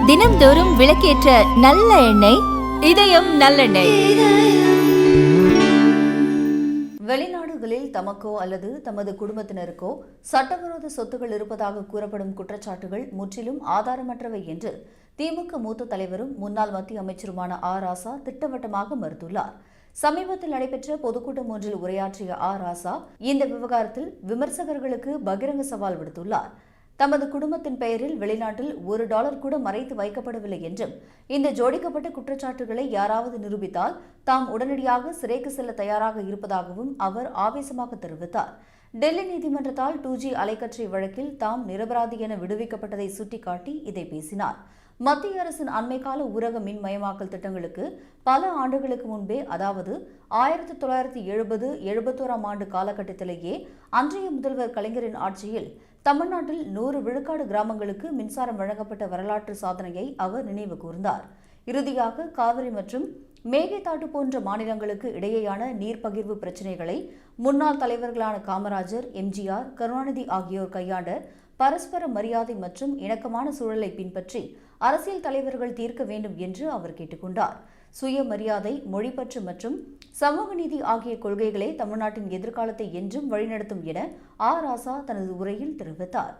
தினம்தோறும் விளக்கேற்ற நல்ல எண்ணெய் இதயம் நல்லெண்ணெய். வெளிநாடுகளில் தமக்கோ அல்லது தமது குடும்பத்தினருக்கோ சட்டவிரோத சொத்துக்கள் இருப்பதாக கூறப்படும் குற்றச்சாட்டுகள் முற்றிலும் ஆதாரமற்றவை என்று திமுக மூத்த தலைவரும் முன்னாள் மத்திய அமைச்சருமான ராசா திட்டவட்டமாக மறுத்துள்ளார். சமீபத்தில் நடைபெற்ற பொதுக்கூட்டம் ஒன்றில் உரையாற்றிய ராசா இந்த விவகாரத்தில் விமர்சகர்களுக்கு பகிரங்க சவால் விடுத்துள்ளார். தமது குடும்பத்தின் பெயரில் வெளிநாட்டில் $1 கூட மறைத்து வைக்கப்படவில்லை என்றும் இந்த ஜோடிக்கப்பட்ட குற்றச்சாட்டுகளை யாராவது நிரூபித்தால் தாம் உடனடியாக சிறைக்கு செல்ல தயாராக இருப்பதாகவும் அவர் ஆவேசமாக தெரிவித்தார். டெல்லி நீதிமன்றத்தால் 2G அலைக்கற்றை வழக்கில் தாம் நிரபராதி என விடுவிக்கப்பட்டதை சுட்டிக்காட்டி இதை பேசினார். மத்திய அரசின் அண்மைக்கால ஊரக மின்மயமாக்கல் திட்டங்களுக்கு பல ஆண்டுகளுக்கு முன்பே, அதாவது 1970-71 ஆண்டு காலகட்டத்திலேயே அன்றைய முதல்வர் கலைஞரின் ஆட்சியில் தமிழ்நாட்டில் 100 விழுக்காடு கிராமங்களுக்கு மின்சாரம் வழங்கப்பட்ட வரலாற்று சாதனையை அவர் நினைவு கூர்ந்தார். இறுதியாக காவிரி மற்றும் மேகதாட்டு போன்ற மாநிலங்களுக்கு இடையேயான நீர் பகிர்வு பிரச்சினைகளை முன்னாள் தலைவர்களான காமராஜர், எம்ஜிஆர், கருணாநிதி ஆகியோர் கையாண்ட பரஸ்பர மரியாதை மற்றும் இணக்கமான சூழலை பின்பற்றி அரசியல் தலைவர்கள் தீர்க்க வேண்டும் என்று அவர் கேட்டுக்கொண்டார். சுயமரியாதை, மொழிப்பற்று மற்றும் சமூக நீதி ஆகிய கொள்கைகளே தமிழ்நாட்டின் எதிர்காலத்தை என்றும் வழிநடத்தும் என ராசா தனது உரையில் தெரிவித்தார்.